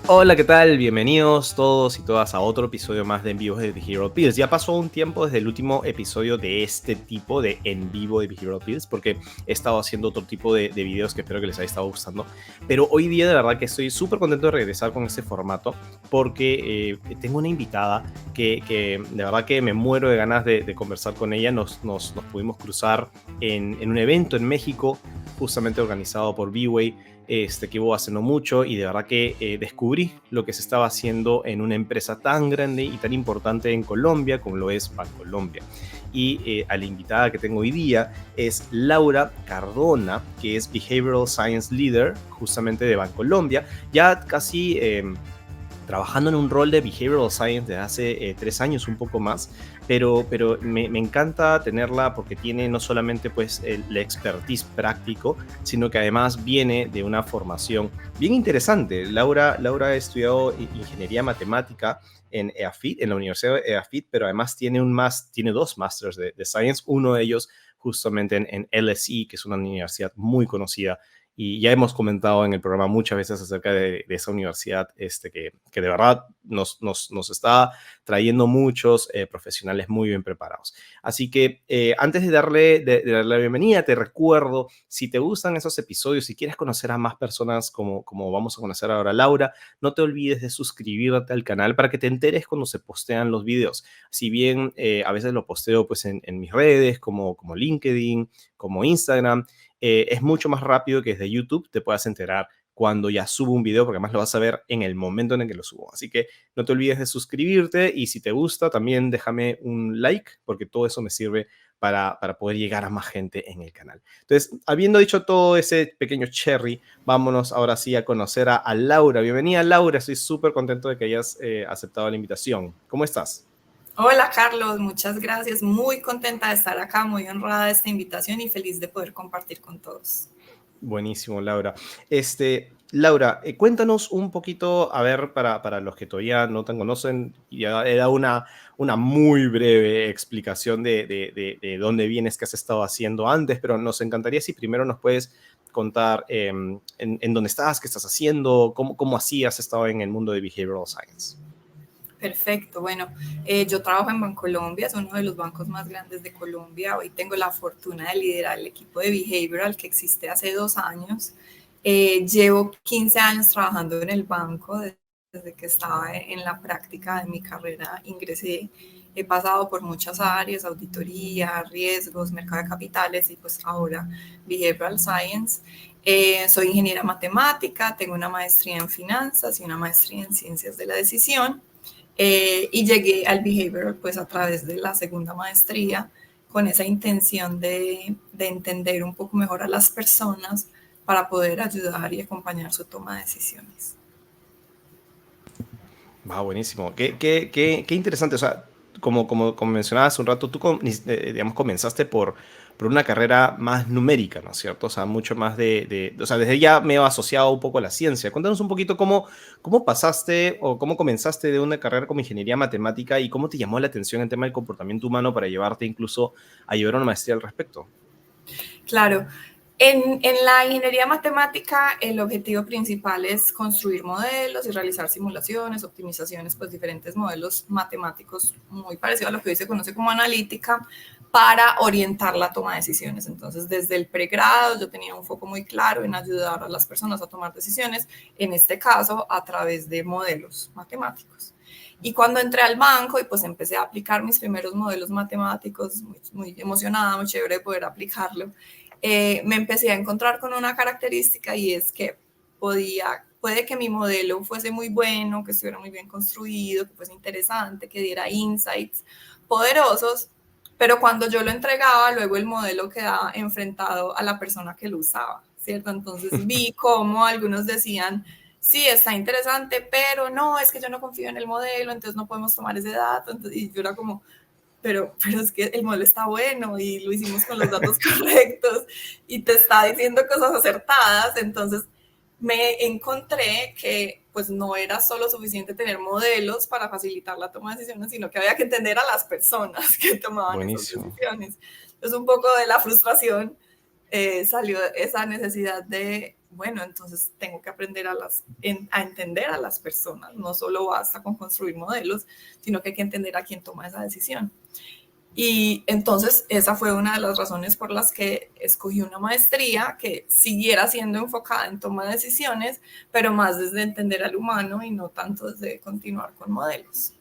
Hola, ¿qué tal? Bienvenidos todos y todas a otro episodio más de En Vivo de Behavioral Pills. Ya pasó un tiempo desde el último episodio de este tipo de En Vivo de Behavioral Pills porque he estado haciendo otro tipo de videos que espero que les haya estado gustando. Pero hoy día de verdad que estoy súper contento de regresar con este formato porque tengo una invitada que de verdad que me muero de ganas de conversar con ella. Nos pudimos cruzar en un evento en México justamente organizado por B-Way. Que hubo hace no mucho y de verdad que descubrí lo que se estaba haciendo en una empresa tan grande y tan importante en Colombia como lo es Bancolombia. Y a la invitada que tengo hoy día es Laura Cardona, que es Behavioral Science Leader justamente de Bancolombia, ya casi trabajando en un rol de Behavioral Science desde hace 3 años, un poco más, pero me encanta tenerla porque tiene no solamente pues la expertise práctico, sino que además viene de una formación bien interesante. Laura ha estudiado ingeniería matemática en EAFIT, en la Universidad de EAFIT, pero además tiene 2 masters de Science, uno de ellos justamente en LSE, que es una universidad muy conocida y ya hemos comentado en el programa muchas veces acerca de esa universidad que de verdad nos está trayendo muchos profesionales muy bien preparados. Así que antes de darle la bienvenida, te recuerdo, si te gustan esos episodios, si quieres conocer a más personas como vamos a conocer ahora a Laura, no te olvides de suscribirte al canal para que te enteres cuando se postean los videos. Si bien a veces lo posteo pues en mis redes como LinkedIn, como Instagram, es mucho más rápido que desde YouTube te puedas enterar cuando ya subo un video, porque además lo vas a ver en el momento en el que lo subo. Así que no te olvides de suscribirte y si te gusta también déjame un like, porque todo eso me sirve para poder llegar a más gente en el canal. Entonces, habiendo dicho todo ese pequeño cherry, vámonos ahora sí a conocer a Laura. Bienvenida, Laura. Estoy súper contento de que hayas aceptado la invitación. ¿Cómo estás? Hola Carlos, muchas gracias. Muy contenta de estar acá, muy honrada de esta invitación y feliz de poder compartir con todos. Buenísimo, Laura. Laura, cuéntanos un poquito, a ver, para los que todavía no te conocen, ya he dado una muy breve explicación de dónde vienes, qué has estado haciendo antes, pero nos encantaría si primero nos puedes contar en dónde estás, qué estás haciendo, cómo así has estado en el mundo de Behavioral Science. Perfecto, bueno, yo trabajo en Bancolombia, es uno de los bancos más grandes de Colombia. Hoy tengo la fortuna de liderar el equipo de Behavioral que existe hace 2 años. Llevo 15 años trabajando en el banco desde que estaba en la práctica de mi carrera. Ingresé, he pasado por muchas áreas, auditoría, riesgos, mercado de capitales y pues ahora Behavioral Science. Soy ingeniera matemática, tengo una maestría en finanzas y una maestría en ciencias de la decisión. Y llegué al behavioral pues a través de la segunda maestría con esa intención de entender un poco mejor a las personas para poder ayudar y acompañar su toma de decisiones. Va, buenísimo. Qué interesante. O sea, como mencionabas hace un rato, tú digamos, comenzaste por una carrera más numérica, ¿no es cierto? O sea, mucho más o sea, desde ya me he asociado un poco a la ciencia. Cuéntanos un poquito cómo pasaste o cómo comenzaste de una carrera como ingeniería matemática y cómo te llamó la atención el tema del comportamiento humano para llevarte incluso a llevar una maestría al respecto. Claro, en la ingeniería matemática el objetivo principal es construir modelos y realizar simulaciones, optimizaciones, pues diferentes modelos matemáticos muy parecidos a lo que hoy se conoce como analítica para orientar la toma de decisiones. Entonces, desde el pregrado yo tenía un foco muy claro en ayudar a las personas a tomar decisiones, en este caso a través de modelos matemáticos. Y cuando entré al banco y pues empecé a aplicar mis primeros modelos matemáticos, muy emocionada, muy chévere de poder aplicarlo, me empecé a encontrar con una característica y es que puede que mi modelo fuese muy bueno, que estuviera muy bien construido, que fuese interesante, que diera insights poderosos, pero cuando yo lo entregaba, luego el modelo quedaba enfrentado a la persona que lo usaba, ¿cierto? Entonces vi cómo algunos decían, sí, está interesante, pero no, es que yo no confío en el modelo, entonces no podemos tomar ese dato. Entonces, y yo era como, pero es que el modelo está bueno y lo hicimos con los datos correctos y te está diciendo cosas acertadas. Entonces me encontré que pues no era solo suficiente tener modelos para facilitar la toma de decisiones, sino que había que entender a las personas que tomaban esas Buenísimo. decisiones. Entonces un poco de la frustración salió esa necesidad de bueno, entonces tengo que aprender a entender a las personas. No solo basta con construir modelos, sino que hay que entender a quién toma esa decisión. Y entonces esa fue una de las razones por las que escogí una maestría que siguiera siendo enfocada en toma de decisiones, pero más desde entender al humano y no tanto desde continuar con modelos.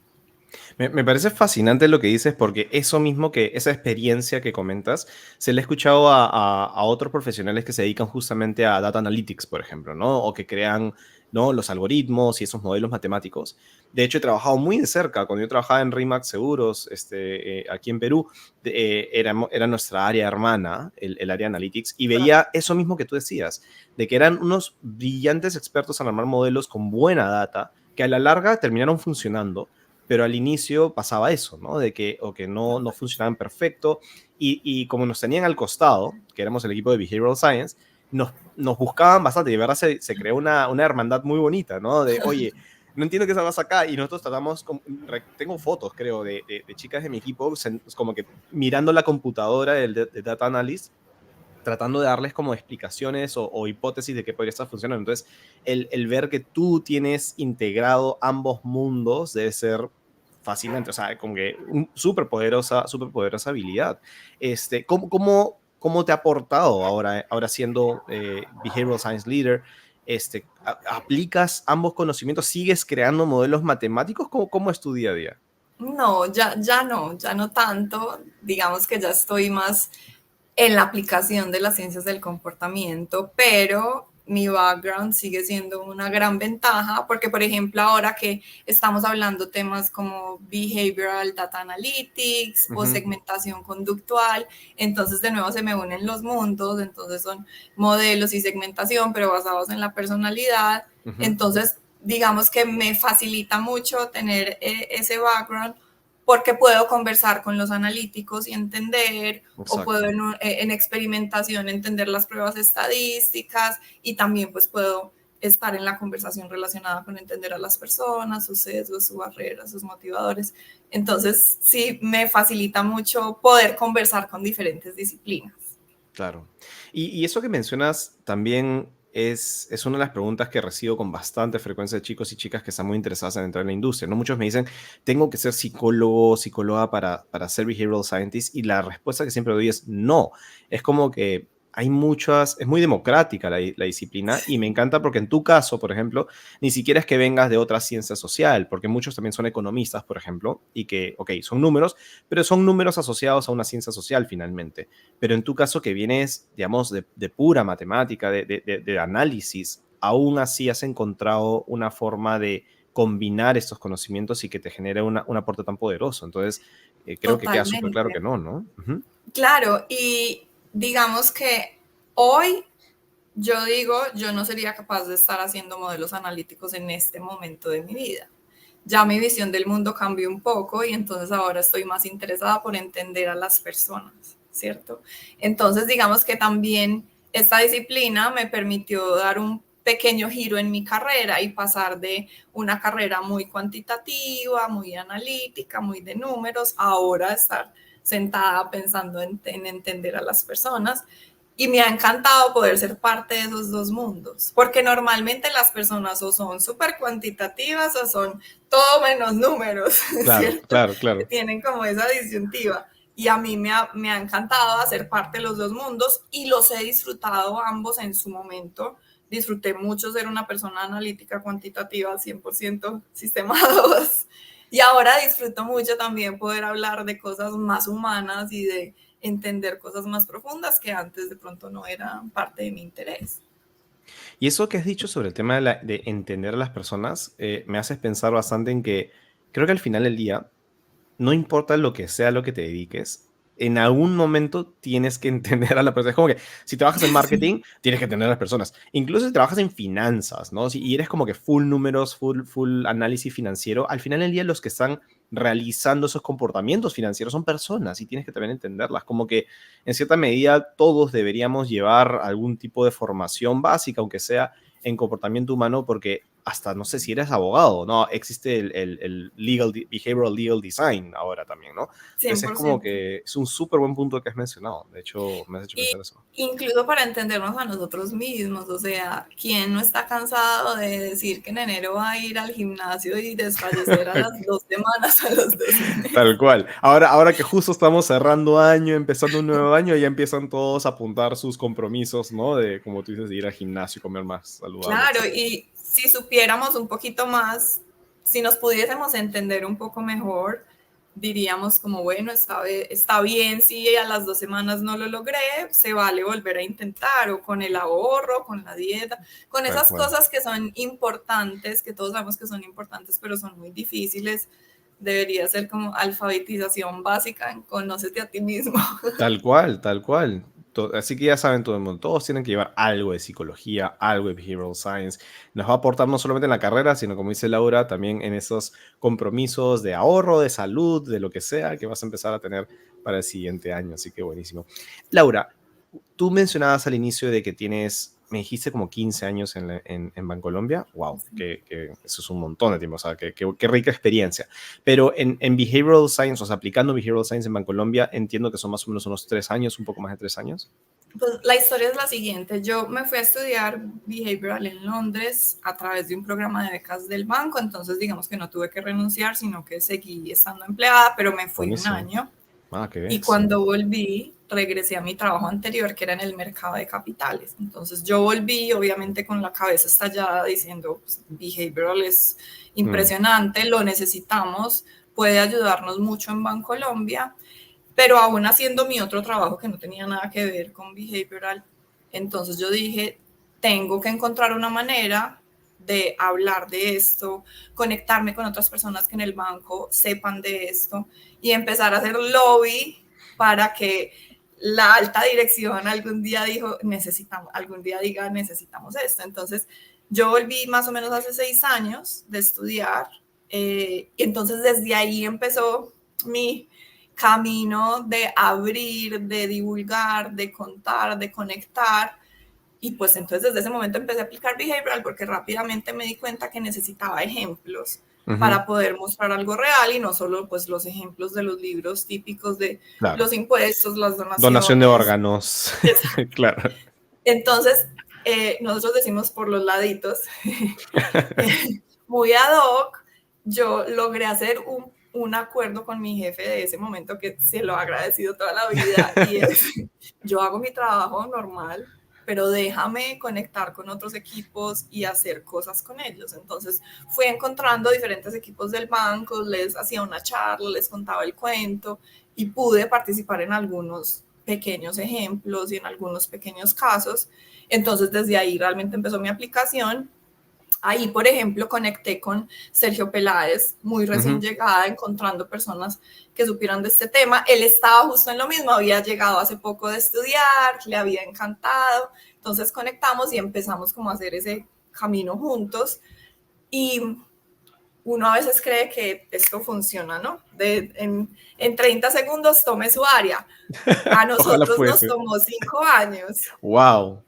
Me parece fascinante lo que dices porque eso mismo que esa experiencia que comentas, se le ha escuchado a otros profesionales que se dedican justamente a data analytics, por ejemplo, ¿no? O que crean, ¿no?, los algoritmos y esos modelos matemáticos. De hecho, he trabajado muy de cerca. Cuando yo trabajaba en Remax Seguros, aquí en Perú, era nuestra área hermana, el área analytics, y veía eso mismo que tú decías, de que eran unos brillantes expertos en armar modelos con buena data, que a la larga terminaron funcionando, pero al inicio pasaba eso, ¿no? De que, o que no funcionaban perfecto, y como nos tenían al costado, que éramos el equipo de Behavioral Science, nos buscaban bastante, y de verdad se creó una hermandad muy bonita, ¿no? De, oye, no entiendo qué estás acá, y nosotros tratamos, tengo fotos, creo, de chicas de mi equipo, como que mirando la computadora de Data Analyst, tratando de darles como explicaciones o hipótesis de qué podría estar funcionando. Entonces, el ver que tú tienes integrado ambos mundos debe ser fascinante, o sea, como que súper poderosa habilidad. ¿Cómo te ha aportado ahora siendo Behavioral Science Leader? ¿Aplicas ambos conocimientos? ¿Sigues creando modelos matemáticos? ¿Cómo es tu día a día? No, ya no tanto. Digamos que ya estoy más en la aplicación de las ciencias del comportamiento, pero mi background sigue siendo una gran ventaja porque, por ejemplo, ahora que estamos hablando temas como behavioral data analytics o segmentación conductual, entonces de nuevo se me unen los mundos, entonces son modelos y segmentación, pero basados en la personalidad. Entonces, digamos que me facilita mucho tener ese background porque puedo conversar con los analíticos y entender, Exacto. o puedo en experimentación entender las pruebas estadísticas, y también pues puedo estar en la conversación relacionada con entender a las personas, sus sesgos, sus barreras, sus motivadores. Entonces sí me facilita mucho poder conversar con diferentes disciplinas. Claro. Y eso que mencionas también es una de las preguntas que recibo con bastante frecuencia de chicos y chicas que están muy interesados en entrar en la industria, ¿no? Muchos me dicen, tengo que ser psicólogo, psicóloga para ser behavioral scientist, y la respuesta que siempre doy es no. Es como que hay es muy democrática la disciplina, y me encanta porque en tu caso, por ejemplo, ni siquiera es que vengas de otra ciencia social, porque muchos también son economistas, por ejemplo, y que, ok, son números, pero son números asociados a una ciencia social finalmente. Pero en tu caso, que vienes, digamos, de pura matemática, de análisis, aún así has encontrado una forma de combinar estos conocimientos y que te genere un aporte tan poderoso. Entonces, creo que queda súper claro Totalmente. que no, ¿no? Ujú. Claro, y digamos que hoy yo digo, yo no sería capaz de estar haciendo modelos analíticos en este momento de mi vida. Ya mi visión del mundo cambió un poco y entonces ahora estoy más interesada por entender a las personas, ¿cierto? Entonces, digamos que también esta disciplina me permitió dar un pequeño giro en mi carrera y pasar de una carrera muy cuantitativa, muy analítica, muy de números, ahora estar sentada pensando en entender a las personas. Y me ha encantado poder ser parte de esos dos mundos, porque normalmente las personas o son súper cuantitativas o son todo menos números, Claro, ¿cierto? claro, Que claro. tienen como esa disyuntiva. Y a mí me ha encantado hacer parte de los dos mundos y los he disfrutado ambos en su momento. Disfruté mucho ser una persona analítica cuantitativa, 100% sistema 2. Y ahora disfruto mucho también poder hablar de cosas más humanas y de entender cosas más profundas que antes de pronto no eran parte de mi interés. Y eso que has dicho sobre el tema de entender a las personas, me haces pensar bastante en que creo que al final del día, no importa lo que sea lo que te dediques, en algún momento tienes que entender a la persona. Es como que si trabajas en Sí, marketing, tienes que entender a las personas. Incluso si trabajas en finanzas, ¿no? Y eres como que full números, full análisis financiero, al final del día los que están realizando esos comportamientos financieros son personas y tienes que también entenderlas. Como que en cierta medida todos deberíamos llevar algún tipo de formación básica, aunque sea en comportamiento humano, porque hasta no sé si eres abogado, ¿no? Existe el behavioral legal design ahora también, ¿no? Entonces es como 100%. que es un súper buen punto que has mencionado. De hecho, me has hecho Y pensar eso. incluso para entendernos a nosotros mismos, o sea, ¿quién no está cansado de decir que en enero va a ir al gimnasio y desfallecer a las 2 semanas, a los 2 meses? Tal cual. Ahora que justo estamos cerrando año, empezando un nuevo año, ya empiezan todos a apuntar sus compromisos, ¿no? De, como tú dices, de ir al gimnasio y comer más saludable, Claro, etcétera. y si supiéramos un poquito más, si nos pudiésemos entender un poco mejor, diríamos como, bueno, está bien si a las 2 semanas no lo logré, se vale volver a intentar, o con el ahorro, con la dieta, con Tal esas cual. cosas que son importantes, que todos sabemos que son importantes, pero son muy difíciles. Debería ser como alfabetización básica en conócete a ti mismo. Tal cual, tal cual. Así que ya saben todo el mundo, todos tienen que llevar algo de psicología, algo de behavioral science. Nos va a aportar no solamente en la carrera, sino como dice Laura, también en esos compromisos de ahorro, de salud, de lo que sea que vas a empezar a tener para el siguiente año. Así que buenísimo. Laura, tú mencionabas al inicio de que tienes, me dijiste como 15 años en Bancolombia. Wow, que eso es un montón de tiempo, o sea, qué rica experiencia. Pero en Behavioral Science, o sea, aplicando Behavioral Science en Bancolombia, entiendo que son más o menos unos 3 años, un poco más de 3 años. Pues la historia es la siguiente. Yo me fui a estudiar behavioral en Londres a través de un programa de becas del banco, entonces digamos que no tuve que renunciar, sino que seguí estando empleada, pero me fui un Buenísimo. año. Ah, qué Y bien. cuando volví, regresé a mi trabajo anterior, que era en el mercado de capitales. Entonces yo volví, obviamente, con la cabeza estallada diciendo, pues, behavioral es impresionante, lo necesitamos, puede ayudarnos mucho en Bancolombia, pero aún haciendo mi otro trabajo que no tenía nada que ver con behavioral. Entonces yo dije, tengo que encontrar una manera de hablar de esto, conectarme con otras personas que en el banco sepan de esto y empezar a hacer lobby para que la alta dirección algún día diga necesitamos esto. Entonces yo volví más o menos hace 6 años de estudiar y entonces desde ahí empezó mi camino de abrir, de divulgar, de contar, de conectar. Y pues entonces desde ese momento empecé a aplicar behavioral porque rápidamente me di cuenta que necesitaba ejemplos para poder mostrar algo real y no solo pues los ejemplos de los libros típicos de Claro. los impuestos, las Donación de donaciones. órganos. Claro. Entonces, nosotros decimos por los laditos, muy ad hoc, yo logré hacer un acuerdo con mi jefe de ese momento que se lo he agradecido toda la vida y es, yo hago mi trabajo normal, pero déjame conectar con otros equipos y hacer cosas con ellos. Entonces fui encontrando diferentes equipos del banco, les hacía una charla, les contaba el cuento y pude participar en algunos pequeños ejemplos y en algunos pequeños casos. Entonces desde ahí realmente empezó mi aplicación. Ahí, por ejemplo, conecté con Sergio Peláez, muy recién llegada, encontrando personas que supieran de este tema. Él estaba justo en lo mismo, había llegado hace poco de estudiar, le había encantado. Entonces conectamos y empezamos como a hacer ese camino juntos. Y uno a veces cree que esto funciona, ¿no? En 30 segundos tome su área. A Ojalá nosotros nos fuese. tomó 5 años. Wow.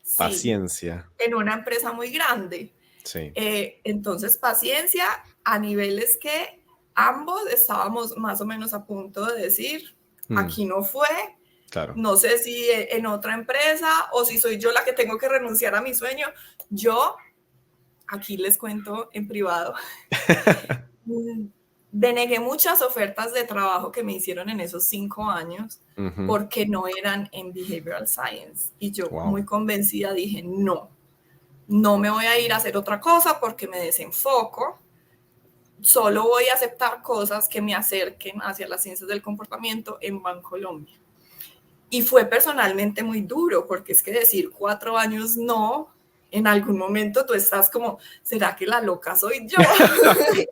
Sí, Paciencia. en una empresa muy grande. Sí. Entonces, paciencia a niveles que ambos estábamos más o menos a punto de decir, aquí no fue, Claro. no sé si en otra empresa o si soy yo la que tengo que renunciar a mi sueño. Yo, aquí les cuento en privado, denegué muchas ofertas de trabajo que me hicieron en esos 5 años porque no eran en behavioral science. Y yo Wow. muy convencida dije, no me voy a ir a hacer otra cosa porque me desenfoco, solo voy a aceptar cosas que me acerquen hacia las ciencias del comportamiento en Bancolombia. Y fue personalmente muy duro, porque es que decir 4 años no, en algún momento tú estás como, ¿será que la loca soy yo?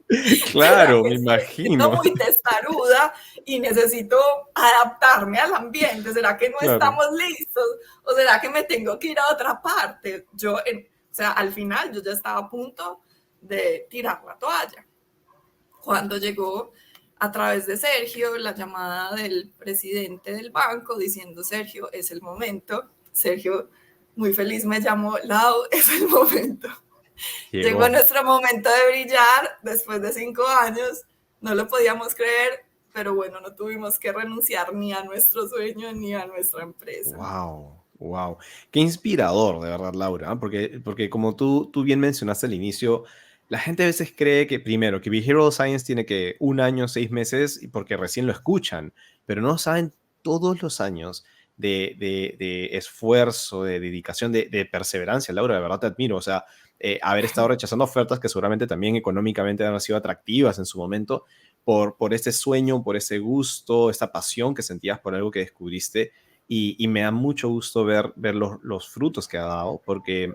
¿Será Claro, que me estoy siendo imagino. muy testaruda y necesito adaptarme al ambiente? ¿Será que no Claro. estamos listos? ¿O será que me tengo que ir a otra parte? O sea, al final yo ya estaba a punto de tirar la toalla. Cuando llegó a través de Sergio la llamada del presidente del banco diciendo, Sergio, es el momento. Sergio, muy feliz, me llamó, Lau, es el momento. Llegó Llegó. nuestro momento de brillar después de 5 años, no lo podíamos creer, pero bueno, no tuvimos que renunciar ni a nuestro sueño ni a nuestra empresa. Wow, wow. Qué inspirador, de verdad, Laura, ¿eh? Porque como tú bien mencionaste al inicio, la gente a veces cree que, primero, que Behavioral Science tiene que 1 año, 6 meses, y porque recién lo escuchan, pero no saben todos los años de esfuerzo, de dedicación, de perseverancia, Laura, de verdad te admiro. O sea, haber estado rechazando ofertas que seguramente también económicamente han sido atractivas en su momento, por este sueño, por ese gusto, esta pasión que sentías por algo que descubriste y me da mucho gusto ver los frutos que ha dado, porque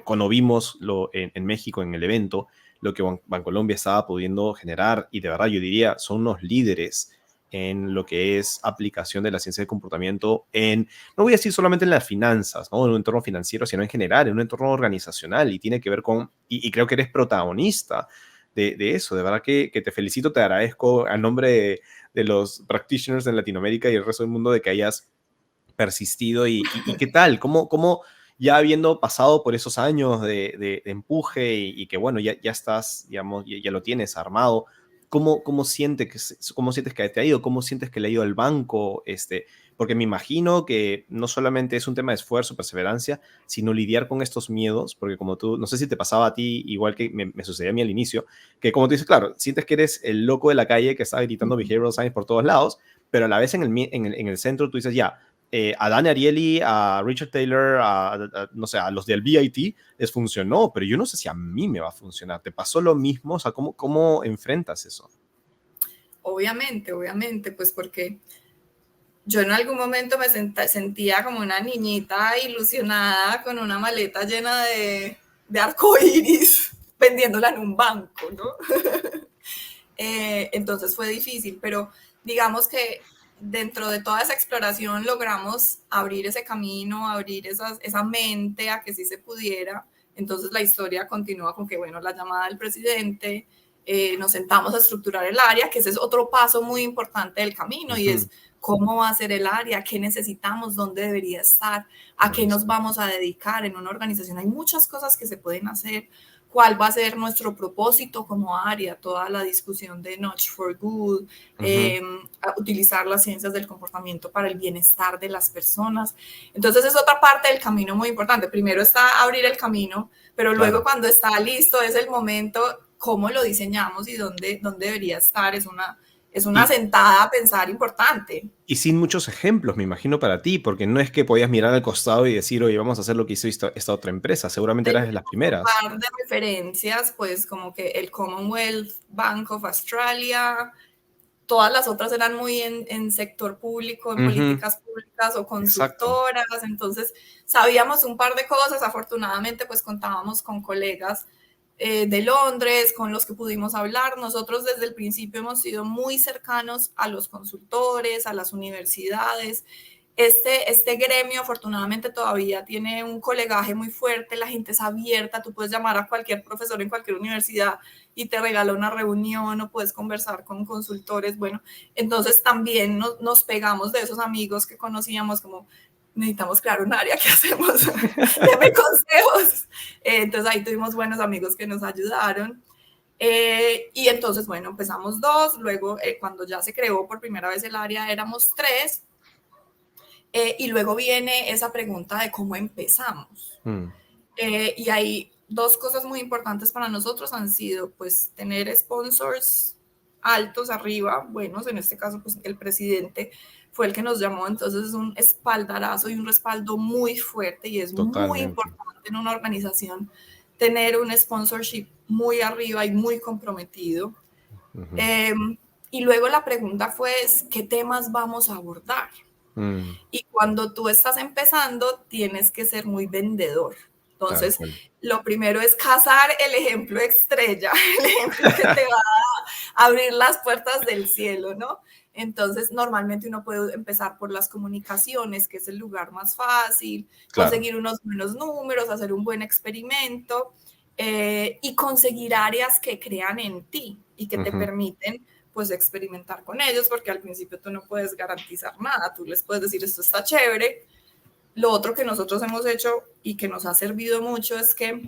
cuando vimos en México, en el evento, lo que Bancolombia estaba pudiendo generar, y de verdad yo diría, son unos líderes en lo que es aplicación de la ciencia del comportamiento no voy a decir solamente en las finanzas, ¿no? En un entorno financiero, sino en general, en un entorno organizacional, y tiene que ver y creo que eres protagonista de eso. De verdad que te felicito, te agradezco a nombre de los practitioners en Latinoamérica y el resto del mundo de que hayas persistido y qué tal, cómo ya habiendo pasado por esos años de empuje y que bueno, ya estás, digamos, ya lo tienes armado, ¿cómo cómo sientes que te ha ido? ¿Cómo sientes que le ha ido al banco? Porque me imagino que no solamente es un tema de esfuerzo, perseverancia, sino lidiar con estos miedos, porque como tú, no sé si te pasaba a ti, igual que me sucedía a mí al inicio, que como tú dices, claro, sientes que eres el loco de la calle que está gritando behavioral science por todos lados, pero a la vez en el centro tú dices, ya, a Dan Ariely, a Richard Taylor, no sé, a los del BIT les funcionó, pero yo no sé si a mí me va a funcionar. ¿Te pasó lo mismo? O sea, ¿cómo enfrentas eso? Obviamente, pues porque yo en algún momento me sentía como una niñita ilusionada con una maleta llena de arcoíris vendiéndola en un banco, ¿no? Entonces fue difícil, pero digamos que dentro de toda esa exploración logramos abrir ese camino, abrir esa mente a que sí se pudiera. Entonces la historia continúa con que, bueno, la llamada del presidente, nos sentamos a estructurar el área, que ese es otro paso muy importante del camino, y es cómo va a ser el área, qué necesitamos, dónde debería estar, a qué nos Buenísimo. vamos a dedicar en una organización. Hay muchas cosas que se pueden hacer, cuál va a ser nuestro propósito como área, toda la discusión de Nudge for Good, Ujú. utilizar las ciencias del comportamiento para el bienestar de las personas. Entonces es otra parte del camino muy importante. Primero está abrir el camino, pero luego Claro. cuando está listo es el momento, cómo lo diseñamos y dónde debería estar. Es una Y, sentada a pensar importante. y sin muchos ejemplos, me imagino, para ti, porque no es que podías mirar al costado y decir, oye, vamos a hacer lo que hizo esta otra empresa. Seguramente eras de las Teníamos un primeras. par de referencias, pues como que el Commonwealth Bank of Australia, todas las otras eran muy en sector público, en Ujú. políticas públicas o Exacto. consultoras, entonces sabíamos un par de cosas, afortunadamente pues contábamos con colegas de Londres con los que pudimos hablar. Nosotros desde el principio hemos sido muy cercanos a los consultores, a las universidades. Este gremio afortunadamente todavía tiene un colegaje muy fuerte, la gente es abierta, tú puedes llamar a cualquier profesor en cualquier universidad y te regala una reunión o puedes conversar con consultores. Bueno, entonces también nos pegamos de esos amigos que conocíamos como necesitamos crear un área, ¿qué hacemos? Deme consejos. Entonces ahí tuvimos buenos amigos que nos ayudaron. Y entonces, bueno, empezamos 2, luego cuando ya se creó por primera vez el área éramos 3, y luego viene esa pregunta de cómo empezamos. Mm. Y hay 2 cosas muy importantes para nosotros han sido pues tener sponsors altos arriba, buenos, en este caso pues el presidente fue el que nos llamó, entonces es un espaldarazo y un respaldo muy fuerte y es muy Totalmente. importante en una organización tener un sponsorship muy arriba y muy comprometido. Ujú. Eh, y luego la pregunta fue, ¿qué temas vamos a abordar? Mm. Y cuando tú estás empezando, tienes que ser muy vendedor. Tal Entonces, cual. lo primero es cazar el ejemplo estrella, el ejemplo que te va a abrir las puertas del cielo, ¿no? Entonces, normalmente uno puede empezar por las comunicaciones, que es el lugar más fácil, Claro. conseguir unos buenos números, hacer un buen experimento, y conseguir áreas que crean en ti y que te Ujú. permiten pues experimentar con ellos, porque al principio tú no puedes garantizar nada, tú les puedes decir esto está chévere. Lo otro que nosotros hemos hecho y que nos ha servido mucho es que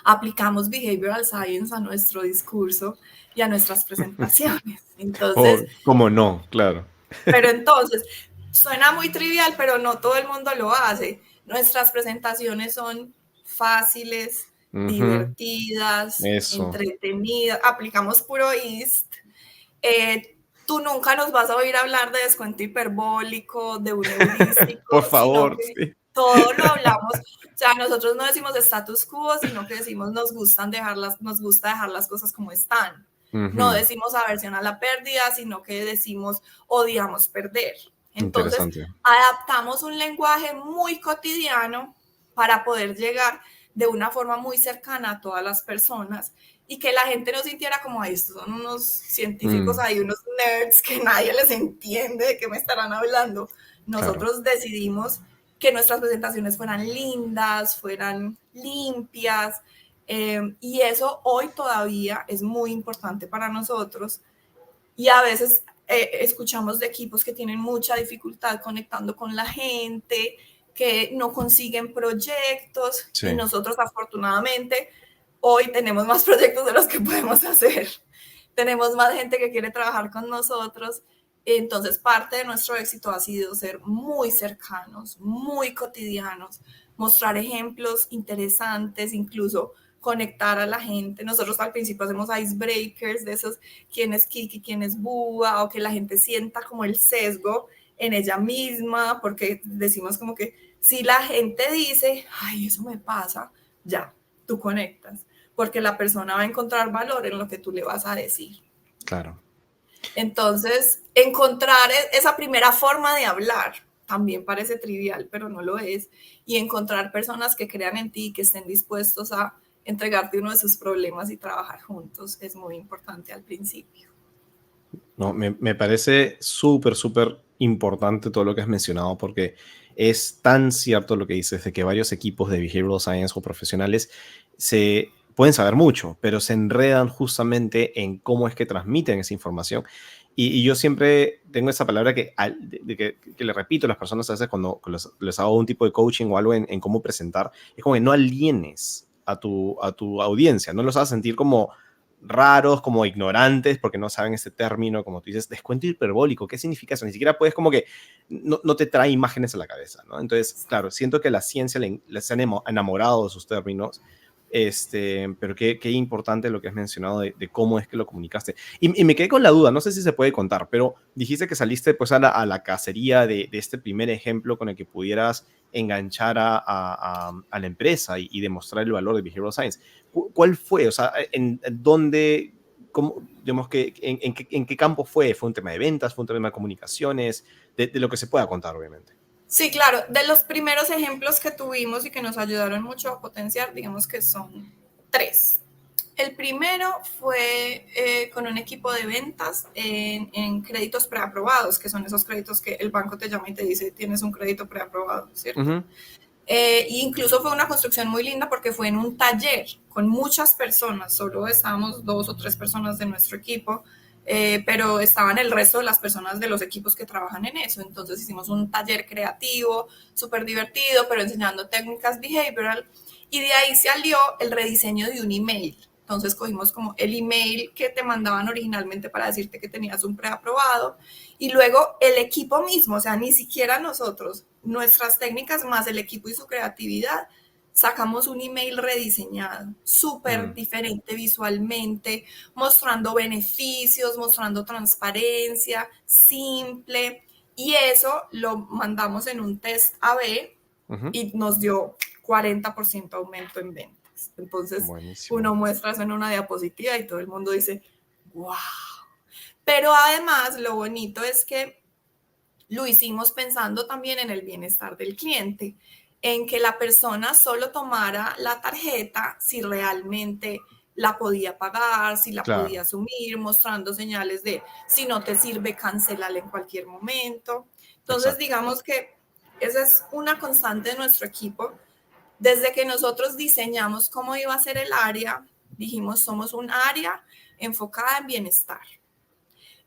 aplicamos behavioral science a nuestro discurso y a nuestras presentaciones. Oh, Entonces, cómo no, claro. pero entonces, suena muy trivial, pero no todo el mundo lo hace. Nuestras presentaciones son fáciles, Ujú, divertidas, eso. entretenidas. Aplicamos puro IST. Tú nunca nos vas a oír hablar de descuento hiperbólico, de un heurístico, Por sino favor, que sí. todo lo hablamos. O sea, nosotros no decimos status quo, sino que decimos nos gusta dejar las cosas como están. No Ujú, decimos aversión a la pérdida, sino que decimos odiamos perder. Entonces, interesante. adaptamos un lenguaje muy cotidiano para poder llegar de una forma muy cercana a todas las personas y que la gente no sintiera como, ay, estos son unos científicos, Mm, hay unos nerds que nadie les entiende de qué me estarán hablando. claro. Nosotros decidimos que nuestras presentaciones fueran lindas, fueran limpias, y eso hoy todavía es muy importante para nosotros y a veces escuchamos de equipos que tienen mucha dificultad conectando con la gente, que no consiguen proyectos Sí, y nosotros afortunadamente hoy tenemos más proyectos de los que podemos hacer. Tenemos más gente que quiere trabajar con nosotros. Entonces, parte de nuestro éxito ha sido ser muy cercanos, muy cotidianos, mostrar ejemplos interesantes, incluso conectar a la gente. Nosotros al principio hacemos icebreakers de esos, quién es Kiki, quién es Búa, o que la gente sienta como el sesgo en ella misma, porque decimos como que si la gente dice, ay, eso me pasa, ya, tú conectas, porque la persona va a encontrar valor en lo que tú le vas a decir. claro. Entonces, encontrar esa primera forma de hablar también parece trivial, pero no lo es. Y encontrar personas que crean en ti, que estén dispuestos a entregarte uno de sus problemas y trabajar juntos es muy importante al principio. No, me parece súper, súper importante todo lo que has mencionado porque es tan cierto lo que dices de que varios equipos de behavioral science o profesionales se pueden saber mucho, pero se enredan justamente en cómo es que transmiten esa información. Y yo siempre tengo esa palabra que le repito a las personas a veces cuando les hago un tipo de coaching o algo en cómo presentar, es como que no alienes a tu audiencia, no los hagas sentir como raros, como ignorantes, porque no saben ese término, como tú dices, descuento hiperbólico, ¿qué significa eso? Ni siquiera puedes como que no te trae imágenes a la cabeza, ¿no? Entonces, claro, siento que la ciencia les han enamorado de sus términos, pero qué importante lo que has mencionado de cómo es que lo comunicaste. Y me quedé con la duda, no sé si se puede contar, pero dijiste que saliste pues a la cacería de este primer ejemplo con el que pudieras enganchar a la empresa y demostrar el valor de Behavioral Science. ¿Cuál fue? O sea, ¿en dónde, cómo, digamos que, en qué campo fue? ¿Fue un tema de ventas? ¿Fue un tema de comunicaciones? De lo que se pueda contar, obviamente. Sí, claro, de los primeros ejemplos que tuvimos y que nos ayudaron mucho a potenciar, digamos que son tres. El primero fue con un equipo de ventas en créditos preaprobados, que son esos créditos que el banco te llama y te dice tienes un crédito preaprobado, ¿cierto? Ujú. Incluso fue una construcción muy linda porque fue en un taller con muchas personas, solo estábamos 2 o 3 personas de nuestro equipo, pero estaban el resto de las personas de los equipos que trabajan en eso. Entonces hicimos un taller creativo, súper divertido, pero enseñando técnicas behavioral y de ahí salió el rediseño de un email. Entonces cogimos como el email que te mandaban originalmente para decirte que tenías un preaprobado y luego el equipo mismo, o sea, ni siquiera nosotros, nuestras técnicas más el equipo y su creatividad, sacamos un email rediseñado, súper Mm, diferente visualmente, mostrando beneficios, mostrando transparencia, simple, y eso lo mandamos en un test AB ujú. y nos dio 40% aumento en ventas. Entonces, Buenísimo. uno muestra eso en una diapositiva y todo el mundo dice, wow. Pero además, lo bonito es que lo hicimos pensando también en el bienestar del cliente, en que la persona solo tomara la tarjeta si realmente la podía pagar, si la podía Claro, asumir, mostrando señales de si no te sirve, cancelarla en cualquier momento. Entonces, exacto. digamos que esa es una constante de nuestro equipo. Desde que nosotros diseñamos cómo iba a ser el área, dijimos, somos un área enfocada en bienestar.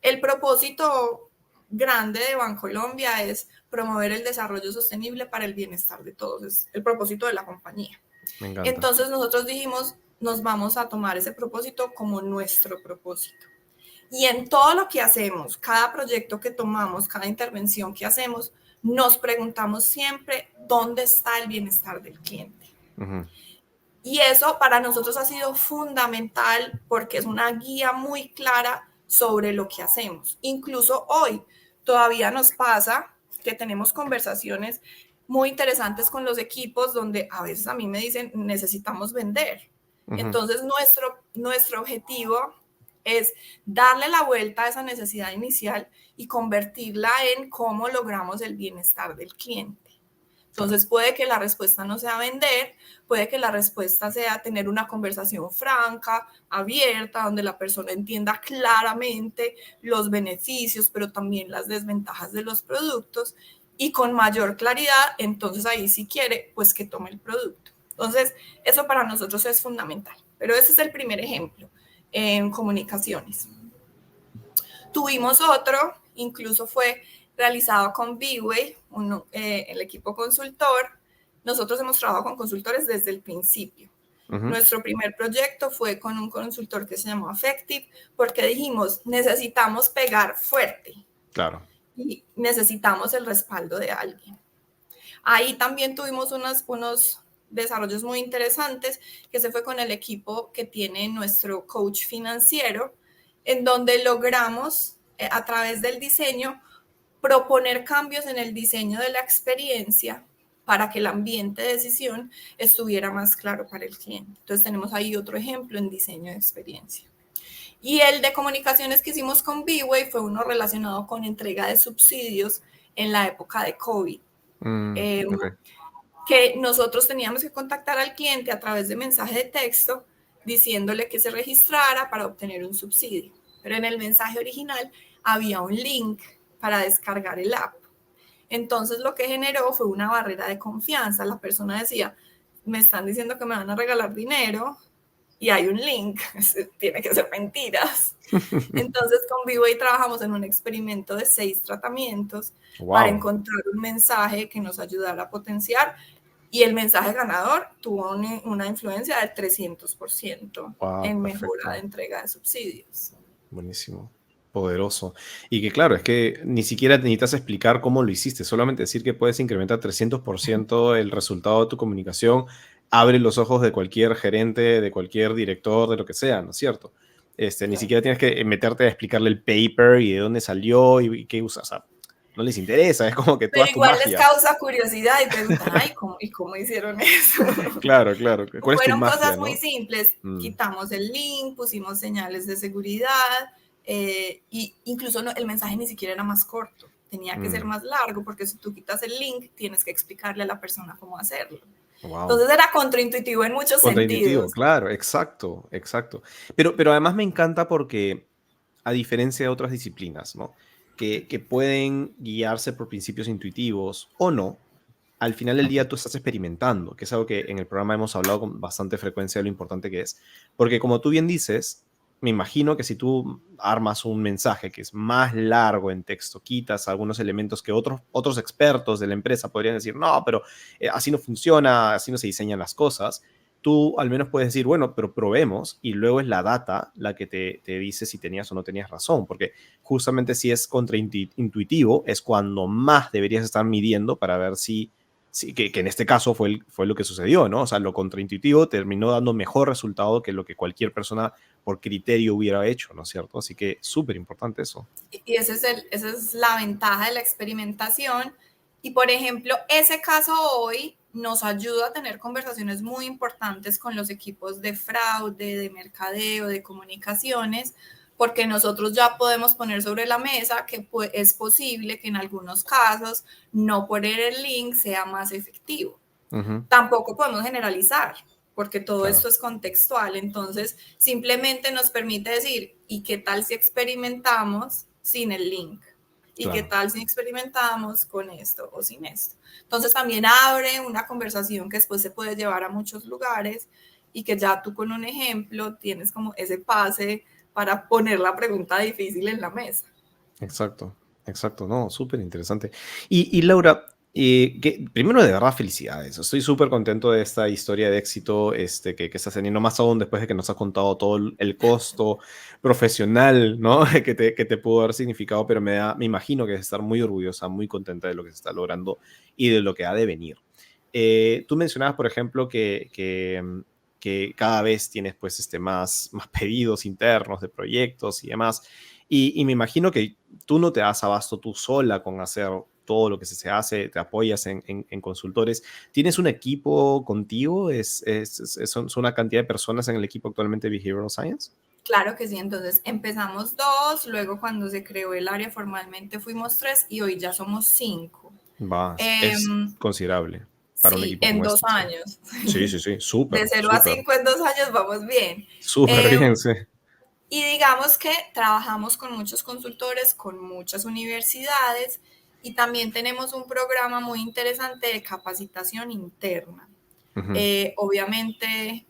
El propósito grande de Bancolombia es promover el desarrollo sostenible para el bienestar de todos, es el propósito de la compañía. Me encanta. Entonces nosotros dijimos, nos vamos a tomar ese propósito como nuestro propósito. Y en todo lo que hacemos, cada proyecto que tomamos, cada intervención que hacemos, nos preguntamos siempre dónde está el bienestar del cliente. Y eso para nosotros ha sido fundamental porque es una guía muy clara sobre lo que hacemos. Incluso hoy todavía nos pasa que tenemos conversaciones muy interesantes con los equipos donde a veces a mí me dicen necesitamos vender. Entonces nuestro objetivo es darle la vuelta a esa necesidad inicial y convertirla en cómo logramos el bienestar del cliente. Entonces puede que la respuesta no sea vender, puede que la respuesta sea tener una conversación franca, abierta, donde la persona entienda claramente los beneficios, pero también las desventajas de los productos y con mayor claridad, entonces ahí si quiere, pues que tome el producto. Entonces eso para nosotros es fundamental, pero ese es el primer ejemplo en comunicaciones. Tuvimos otro, incluso fue realizado con B-Way, el equipo consultor. Nosotros hemos trabajado con consultores desde el principio. Nuestro primer proyecto fue con un consultor que se llamó Affective, porque dijimos, necesitamos pegar fuerte. Claro. Y necesitamos el respaldo de alguien. Ahí también tuvimos unos desarrollos muy interesantes, que se fue con el equipo que tiene nuestro coach financiero, en donde logramos, a través del diseño, proponer cambios en el diseño de la experiencia para que el ambiente de decisión estuviera más claro para el cliente. Entonces tenemos ahí otro ejemplo en diseño de experiencia. Y el de comunicaciones que hicimos con B-Way fue uno relacionado con entrega de subsidios en la época de COVID. Okay. Que nosotros teníamos que contactar al cliente a través de mensaje de texto diciéndole que se registrara para obtener un subsidio. Pero en el mensaje original había un link para descargar el app. Entonces lo que generó fue una barrera de confianza. La persona decía, me están diciendo que me van a regalar dinero y hay un link, tiene que ser mentiras. Entonces con B-Way trabajamos en un experimento de 6 tratamientos para encontrar un mensaje que nos ayudara a potenciar, y el mensaje ganador tuvo una influencia del 300% en mejora de entrega de subsidios. Buenísimo. Poderoso. Y que claro, es que ni siquiera necesitas explicar cómo lo hiciste, solamente decir que puedes incrementar 300% el resultado de tu comunicación, abre los ojos de cualquier gerente, de cualquier director, de lo que sea, ¿no es cierto? Ni siquiera tienes que meterte a explicarle el paper y de dónde salió y qué usas. O sea, no les interesa, es como que tú haces tu magia. Pero igual les causa curiosidad y preguntan, ay, ¿cómo hicieron eso? Claro. ¿Cuál es tu magia, cosas ¿no? muy simples. Quitamos el link, pusimos señales de seguridad, y incluso el mensaje ni siquiera era más corto, tenía que ser más largo, porque si tú quitas el link, tienes que explicarle a la persona cómo hacerlo. Entonces era contraintuitivo en muchos sentidos. Claro, exacto. Pero además me encanta porque, a diferencia de otras disciplinas, ¿no? Que pueden guiarse por principios intuitivos o no, al final del día tú estás experimentando, que es algo que en el programa hemos hablado con bastante frecuencia de lo importante que es. Porque como tú bien dices, me imagino que si tú armas un mensaje que es más largo en texto, quitas algunos elementos que otros expertos de la empresa podrían decir, no, pero así no funciona, así no se diseñan las cosas, tú al menos puedes decir, bueno, pero probemos, y luego es la data la que te dice si tenías o no tenías razón, porque justamente si es contraintuitivo es cuando más deberías estar midiendo para ver si que en este caso fue lo que sucedió, ¿no? O sea, lo contraintuitivo terminó dando mejor resultado que lo que cualquier persona por criterio hubiera hecho, ¿no es cierto? Así que súper importante eso. Y esa es la ventaja de la experimentación. Y, por ejemplo, ese caso hoy nos ayuda a tener conversaciones muy importantes con los equipos de fraude, de mercadeo, de comunicaciones, porque nosotros ya podemos poner sobre la mesa que es posible que en algunos casos no poner el link sea más efectivo. Tampoco podemos generalizar, porque todo esto es contextual. Entonces, simplemente nos permite decir, ¿y qué tal si experimentamos sin el link? ¿Y qué tal si experimentamos con esto o sin esto? Entonces, también abre una conversación que después se puede llevar a muchos lugares y que ya tú con un ejemplo tienes como ese pase para poner la pregunta difícil en la mesa. Exacto, no, súper interesante. Y Laura, Y primero, de verdad, felicidades. Estoy súper contento de esta historia de éxito que estás teniendo, más aún después de que nos has contado todo el costo profesional, ¿no? que te pudo haber significado, pero me imagino que debes estar muy orgullosa, muy contenta de lo que se está logrando y de lo que ha de venir. Tú mencionabas, por ejemplo, que cada vez tienes pues, más pedidos internos de proyectos y demás. Y me imagino que tú no te das abasto tú sola con hacer todo lo que se hace, te apoyas en consultores. ¿Tienes un equipo contigo? ¿Son una cantidad de personas en el equipo actualmente de Behavioral Science? Claro que sí, entonces empezamos 2, luego cuando se creó el área formalmente fuimos 3 y hoy ya somos 5. Es considerable para un Sí, equipo en como 2 este. Sí, años. sí, sí, sí, De súper, 0 a súper, 5 en 2 años vamos bien. súper Eh, bien, sí. y digamos que trabajamos con muchos consultores, con muchas universidades y también tenemos un programa muy interesante de capacitación interna. Ujú, Obviamente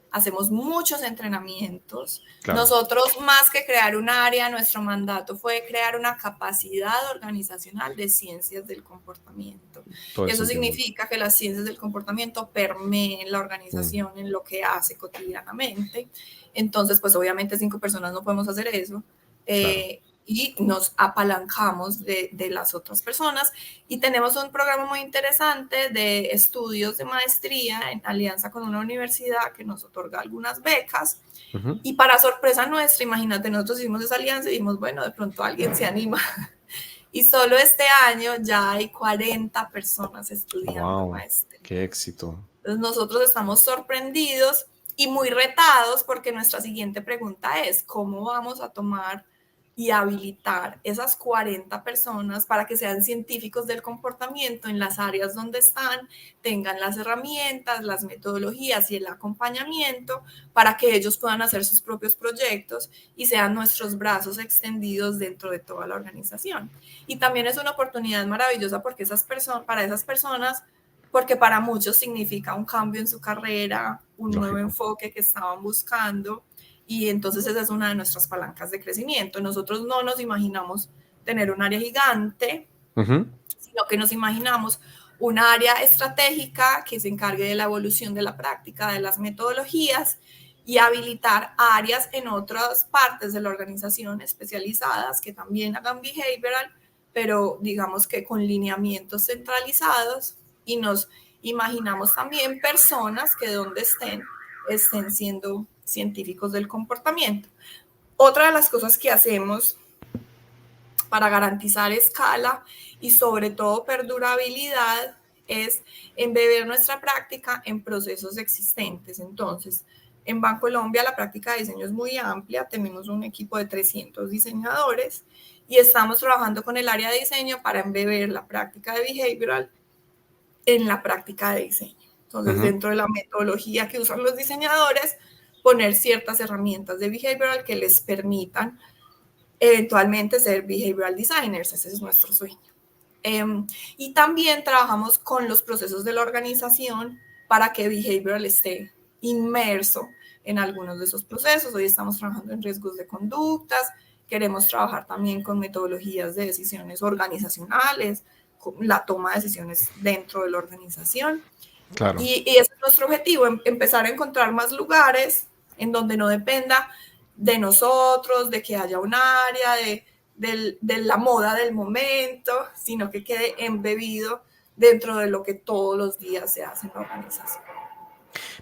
hacemos muchos entrenamientos. claro, Nosotros, más que crear un área, nuestro mandato fue crear una capacidad organizacional de ciencias del comportamiento. todo el Eso sentido. significa que las ciencias del comportamiento permeen la Mm, organización en lo que hace cotidianamente. Entonces, pues obviamente 5 personas no podemos hacer eso. claro. Y nos apalancamos de las otras personas y tenemos un programa muy interesante de estudios de maestría en alianza con una universidad que nos otorga algunas becas Ujú. y para sorpresa nuestra, imagínate, nosotros hicimos esa alianza y dijimos, bueno, de pronto alguien se anima y solo este año ya hay 40 personas estudiando Wow, maestría. qué éxito. Entonces nosotros estamos sorprendidos y muy retados porque nuestra siguiente pregunta es, ¿cómo vamos a tomar y habilitar esas 40 personas para que sean científicos del comportamiento en las áreas donde están, tengan las herramientas, las metodologías y el acompañamiento para que ellos puedan hacer sus propios proyectos y sean nuestros brazos extendidos dentro de toda la organización? Y también es una oportunidad maravillosa porque para esas personas, porque para muchos significa un cambio en su carrera, un nuevo Lógico. enfoque que estaban buscando y entonces esa es una de nuestras palancas de crecimiento. Nosotros no nos imaginamos tener un área gigante, Ujú, sino que nos imaginamos un área estratégica que se encargue de la evolución de la práctica, de las metodologías y habilitar áreas en otras partes de la organización especializadas que también hagan behavioral, pero digamos que con lineamientos centralizados y nos imaginamos también personas que donde estén siendo científicos del comportamiento. Otra de las cosas que hacemos para garantizar escala y sobre todo perdurabilidad es embeber nuestra práctica en procesos existentes. Entonces, en Bancolombia la práctica de diseño es muy amplia, tenemos un equipo de 300 diseñadores y estamos trabajando con el área de diseño para embeber la práctica de behavioral en la práctica de diseño. Entonces, ujú. dentro de la metodología que usan los diseñadores, poner ciertas herramientas de behavioral que les permitan eventualmente ser behavioral designers, ese es nuestro sueño. Y también trabajamos con los procesos de la organización para que behavioral esté inmerso en algunos de esos procesos. Hoy estamos trabajando en riesgos de conductas, queremos trabajar también con metodologías de decisiones organizacionales, con la toma de decisiones dentro de la organización. Claro. Y ese es nuestro objetivo, empezar a encontrar más lugares en donde no dependa de nosotros, de que haya un área, de la moda del momento, sino que quede embebido dentro de lo que todos los días se hace en la organización.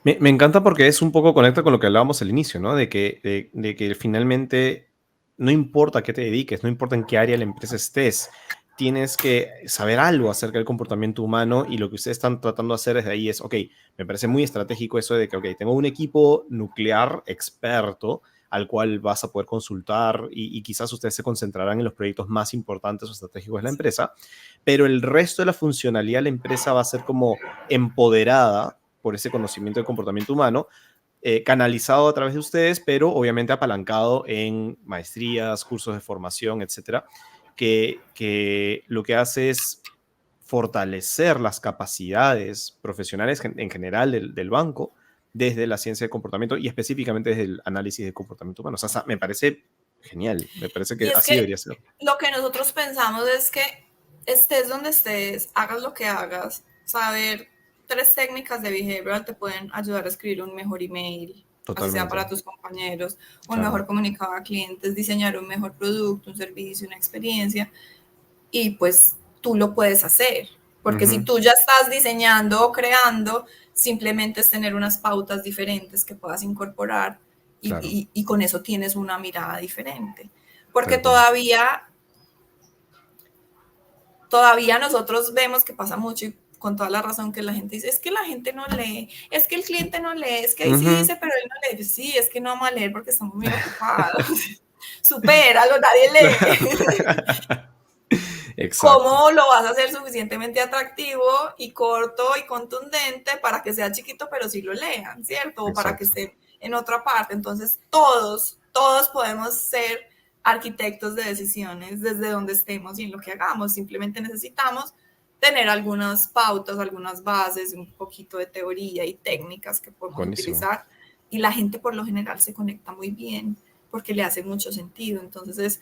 Me encanta porque es un poco conecta con lo que hablábamos al inicio, ¿no? De que finalmente no importa a qué te dediques, no importa en qué área de la empresa estés, tienes que saber algo acerca del comportamiento humano y lo que ustedes están tratando de hacer desde ahí es, ok, me parece muy estratégico eso de que, ok, tengo un equipo nuclear experto al cual vas a poder consultar y quizás ustedes se concentrarán en los proyectos más importantes o estratégicos de la empresa, pero el resto de la funcionalidad de la empresa va a ser como empoderada por ese conocimiento del comportamiento humano, canalizado a través de ustedes, pero obviamente apalancado en maestrías, cursos de formación, etcétera, que lo que hace es fortalecer las capacidades profesionales en general del banco desde la ciencia del comportamiento y específicamente desde el análisis del comportamiento humano. O sea, me parece genial, me parece Y que es así que debería ser. lo que nosotros pensamos es que estés donde estés, hagas lo que hagas, saber 3 técnicas de behavioral te pueden ayudar a escribir un mejor email, así sea Totalmente, para tus compañeros, un claro. mejor comunicado a clientes, diseñar un mejor producto, un servicio, una experiencia, y pues tú lo puedes hacer. Porque si Ujú, tú ya estás diseñando o creando, simplemente es tener unas pautas diferentes que puedas incorporar claro, y con eso tienes una mirada diferente. tal Porque cual. todavía nosotros vemos que pasa mucho y con toda la razón que la gente dice, es que la gente no lee, es que el cliente no lee, es que ahí sí Ujú. dice, pero él no lee. Sí, es que no vamos a leer porque estamos muy ocupados. Supéralo, nadie lee. Exacto, ¿Cómo lo vas a hacer suficientemente atractivo y corto y contundente para que sea chiquito, pero sí lo lean, ¿cierto? O para que exacto. esté en otra parte. Entonces, todos podemos ser arquitectos de decisiones desde donde estemos y en lo que hagamos. Simplemente necesitamos tener algunas pautas, algunas bases, un poquito de teoría y técnicas que podemos Buenísimo. utilizar. Y la gente por lo general se conecta muy bien porque le hace mucho sentido. Entonces, es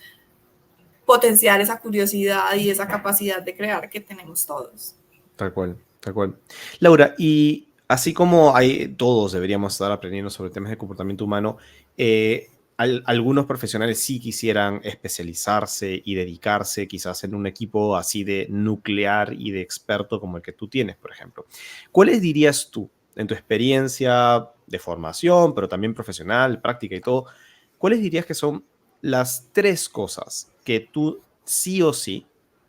potenciar esa curiosidad y esa capacidad de crear que tenemos todos. Tal cual, tal cual. Laura, y así como hay, todos deberíamos estar aprendiendo sobre temas de comportamiento humano, algunos profesionales sí quisieran especializarse y dedicarse quizás en un equipo así de nuclear y de experto como el que tú tienes, por ejemplo. ¿Cuáles dirías tú, en tu experiencia de formación, pero también profesional, práctica y todo, cuáles dirías que son las 3 cosas que tú sí o sí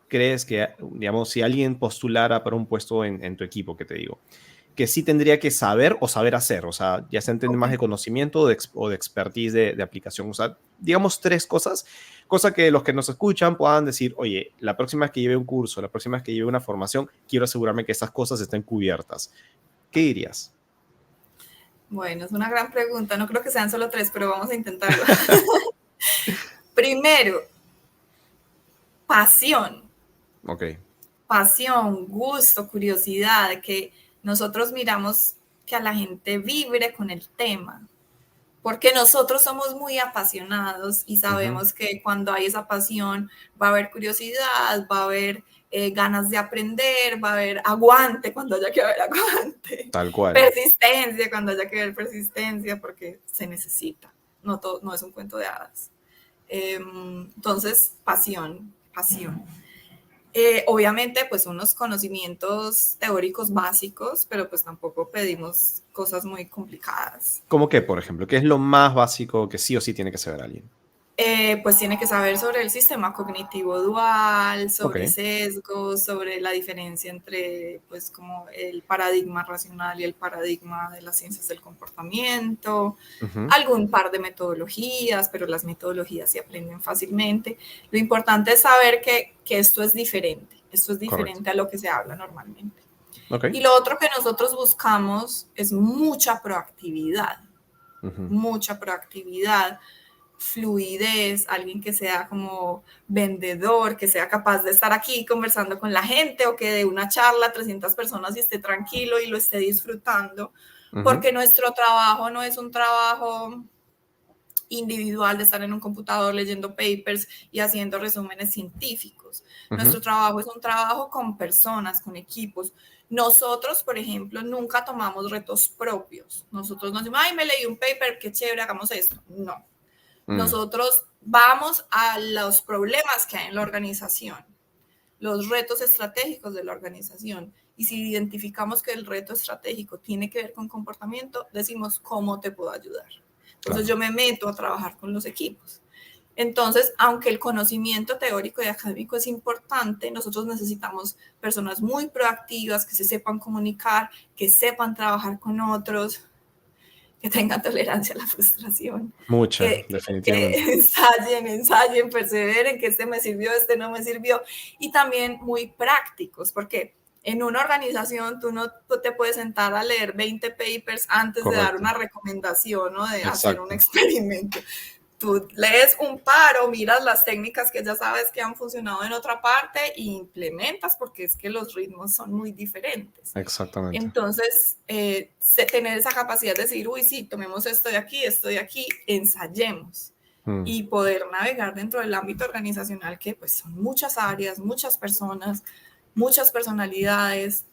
crees que, digamos, si alguien postulara para un puesto en tu equipo, que te digo, que sí tendría que saber o saber hacer, o sea, ya se entiende Ok. más de conocimiento o de expertise de aplicación, o sea, digamos 3 cosas, cosa que los que nos escuchan puedan decir, oye, la próxima vez que lleve un curso, la próxima vez que lleve una formación, quiero asegurarme que esas cosas estén cubiertas. ¿Qué dirías? Bueno, es una gran pregunta. No creo que sean solo 3, pero vamos a intentarlo. Primero, pasión. Ok. Pasión, gusto, curiosidad, que nosotros miramos que a la gente vibre con el tema. Porque nosotros somos muy apasionados y Ujú. sabemos que cuando hay esa pasión va a haber curiosidad, va a haber ganas de aprender, va a haber aguante cuando haya que haber aguante, Tal cual. persistencia cuando haya que haber persistencia, porque se necesita, no es un cuento de hadas. Entonces, pasión, pasión. Obviamente, pues unos conocimientos teóricos básicos, pero pues tampoco pedimos cosas muy complicadas. ¿Cómo qué, por ejemplo? ¿Qué es lo más básico que sí o sí tiene que saber alguien? Pues tiene que saber sobre el sistema cognitivo dual, Ok. sobre sesgos, sobre la diferencia entre pues como el paradigma racional y el paradigma de las ciencias del comportamiento, Ujú. algún par de metodologías, pero las metodologías se aprenden fácilmente. Lo importante es saber que esto es Correcto. diferente a lo que se habla normalmente. Ok. Y lo otro que nosotros buscamos es Ujú. mucha proactividad, fluidez, alguien que sea como vendedor, que sea capaz de estar aquí conversando con la gente o que dé una charla a 300 personas y esté tranquilo y lo esté disfrutando, Ujú. porque nuestro trabajo no es un trabajo individual de estar en un computador leyendo papers y haciendo resúmenes científicos. Ujú. Nuestro trabajo es un trabajo con personas, con equipos. Nosotros, por ejemplo, nunca tomamos retos propios. Nosotros no decimos, ay, me leí un paper, qué chévere, hagamos esto. No, Mm. nosotros vamos a los problemas que hay en la organización, los retos estratégicos de la organización. Y si identificamos que el reto estratégico tiene que ver con comportamiento, decimos, ¿cómo te puedo ayudar? Entonces Claro. yo me meto a trabajar con los equipos. Entonces, aunque el conocimiento teórico y académico es importante, nosotros necesitamos personas muy proactivas, que se sepan comunicar, que sepan trabajar con otros, que tengan tolerancia a la frustración, Mucha, que definitivamente. ensayen, perseveren, que este me sirvió, este no me sirvió, y también muy prácticos, porque en una organización tú no tú te puedes sentar a leer 20 papers antes de dar Correcto. una recomendación o de hacer un Exacto. experimento. Tú lees un paro, miras las técnicas que ya sabes que han funcionado en otra parte e implementas porque es que los ritmos son muy diferentes. Exactamente. Entonces, tener esa capacidad de decir, uy, sí, tomemos esto de aquí, ensayemos. Mm. y poder navegar dentro del ámbito organizacional, que pues son muchas áreas, muchas personas, muchas personalidades.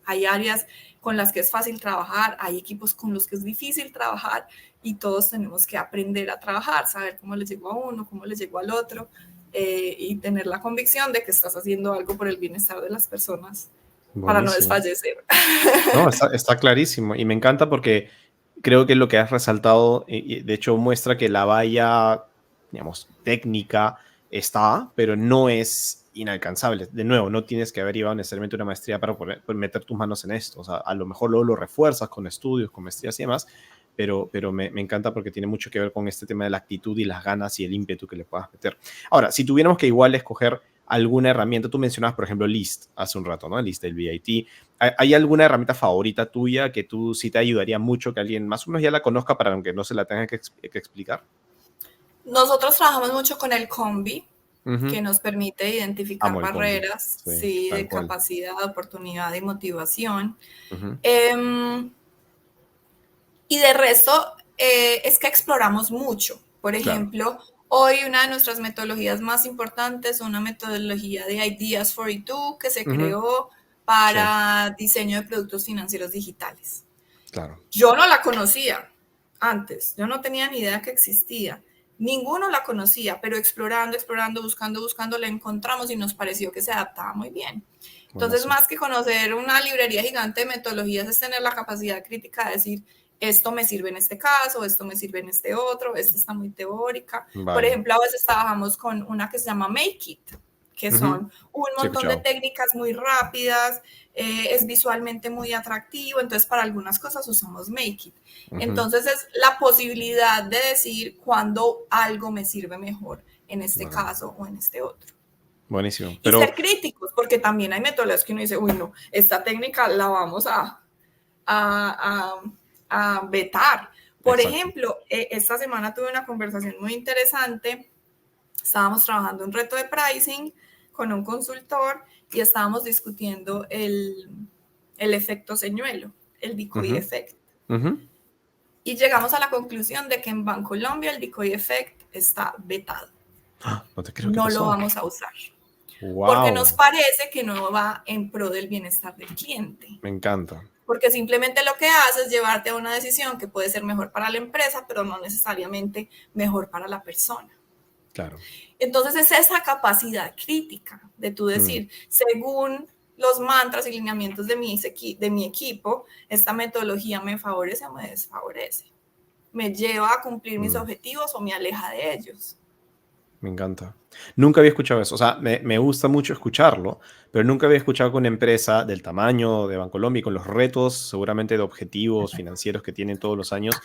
Hay áreas con las que es fácil trabajar, hay equipos con los que es difícil trabajar y todos tenemos que aprender a trabajar, saber cómo les llegó a uno, cómo les llegó al otro, y tener la convicción de que estás haciendo algo por el bienestar de las personas para no Buenísimo. desfallecer. No, está clarísimo y me encanta porque creo que lo que has resaltado, y de hecho muestra que la valla, digamos, técnica está, pero no es inalcanzable. De nuevo, no tienes que haber llevado necesariamente una maestría para poder meter tus manos en esto. O sea, a lo mejor luego lo refuerzas con estudios, con maestrías y demás, pero me encanta porque tiene mucho que ver con este tema de la actitud y las ganas y el ímpetu que le puedas meter. Ahora, si tuviéramos que igual escoger alguna herramienta, tú mencionabas, por ejemplo, List hace un rato, ¿no? List del VIT. ¿Hay alguna herramienta favorita tuya que tú sí te ayudaría mucho que alguien más o menos ya la conozca para aunque no se la tenga que explicar? Nosotros trabajamos mucho con el COMBI, que Ujú. nos permite identificar Amo el combi. barreras, Sí, sí, tal de cual. capacidad, oportunidad y motivación. Ujú. Eh, y de resto, es que exploramos mucho. Por Claro. ejemplo, hoy una de nuestras metodologías más importantes es una metodología de Ideas 42 que se Ujú. creó Sí, para diseño de productos financieros digitales. claro. Yo no la conocía antes, yo no tenía ni idea que existía. Ninguno la conocía, pero explorando, explorando, buscando, buscando, la encontramos y nos pareció que se adaptaba muy bien. Entonces, Buenazo. más que conocer una librería gigante de metodologías, es tener la capacidad crítica de decir, esto me sirve en este caso, esto me sirve en este otro, esta está muy teórica. Por Vale. ejemplo, a veces trabajamos con una que se llama Make It, que Ujú. son un Sí, he montón de escuchado. técnicas muy rápidas, es visualmente muy atractivo, entonces para algunas cosas usamos Make It. Ujú. Entonces es la posibilidad de decir cuándo algo me sirve mejor en este Vale. caso o en este otro. Buenísimo. Y Pero, ser críticos, porque también hay metodologías que uno dice, uy, no, esta técnica la vamos a, a vetar. Por exacto. ejemplo, esta semana tuve una conversación muy interesante. Estábamos trabajando un reto de pricing con un consultor y estábamos discutiendo el efecto señuelo, el decoy Ujú. effect. Ujú. Y llegamos a la conclusión de que en Bancolombia el decoy effect está vetado. ¡Ah! No te creo que No lo pasó. vamos a usar porque nos Wow. parece que no va en pro del bienestar del cliente. Me encanta. Porque simplemente lo que hace es llevarte a una decisión que puede ser mejor para la empresa, pero no necesariamente mejor para la persona. Claro. Entonces es esa capacidad crítica de tú Mm. decir, según los mantras y lineamientos de mi equipo, esta metodología me favorece o me desfavorece. Me lleva a cumplir mis Mm. objetivos o me aleja de ellos. Me encanta. Nunca había escuchado eso. O sea, me gusta mucho escucharlo, pero nunca había escuchado que una empresa del tamaño de Bancolombia y con los retos seguramente de objetivos financieros que tienen todos los años,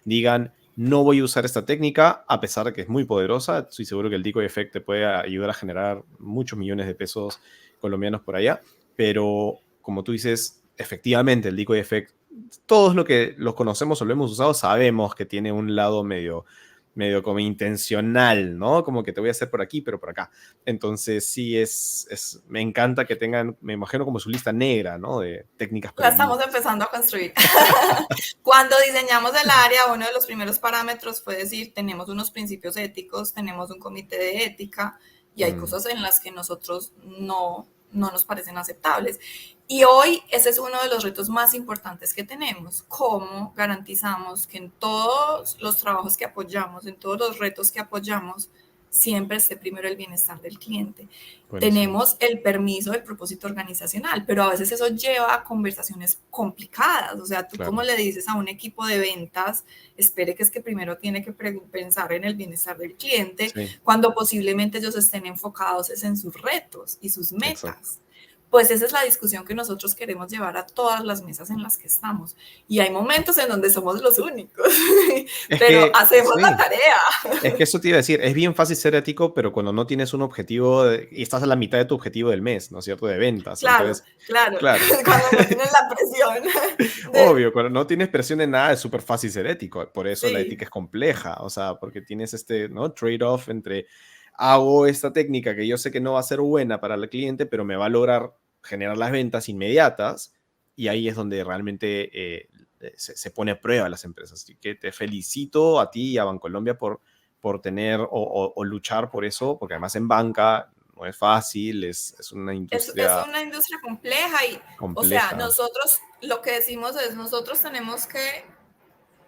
digan, no voy a usar esta técnica, a pesar de que es muy poderosa. Estoy seguro que el Decoy Effect te puede ayudar a generar muchos millones de pesos colombianos por allá, pero como tú dices, efectivamente el Decoy Effect, todos lo que los conocemos o lo hemos usado, sabemos que tiene un lado medio como intencional, ¿no? Como que te voy a hacer por aquí, pero por acá. Entonces, sí, me encanta que tengan, me imagino como su lista negra, ¿no? De técnicas La estamos prohibidas. empezando a construir. Cuando diseñamos el área, uno de los primeros parámetros fue decir, tenemos unos principios éticos, tenemos un comité de ética y hay Mm, cosas en las que nosotros no nos parecen aceptables. Y hoy ese es uno de los retos más importantes que tenemos. ¿Cómo garantizamos que en todos los trabajos que apoyamos, en todos los retos que apoyamos, siempre esté primero el bienestar del cliente? buenísimo. Tenemos el permiso del propósito organizacional, pero a veces eso lleva a conversaciones complicadas. O sea, tú cómo Claro. le dices a un equipo de ventas, espere que es que primero tiene que pensar en el bienestar del cliente, Sí, cuando posiblemente ellos estén enfocados en sus retos y sus exacto. metas. Pues esa es la discusión que nosotros queremos llevar a todas las mesas en las que estamos. Y hay momentos en donde somos los únicos, Es pero que, hacemos la sí, tarea. es que eso te iba a decir, es bien fácil ser ético, pero cuando no tienes un objetivo y estás a la mitad de tu objetivo del mes, ¿no es cierto? De ventas. Claro, Entonces, claro, claro. cuando no tienes la presión de, Obvio, cuando no tienes presión de nada es súper fácil ser ético. Por eso la sí, ética es compleja. O sea, porque tienes este, ¿no? Trade-off entre hago esta técnica que yo sé que no va a ser buena para el cliente, pero me va a lograr generar las ventas inmediatas. Y ahí es donde realmente se pone a prueba las empresas. Así que te felicito a ti y a Bancolombia por por tener o luchar por eso, porque además en banca no es fácil, es una Es industria una industria compleja y, o sea, compleja. nosotros lo que decimos es, nosotros tenemos que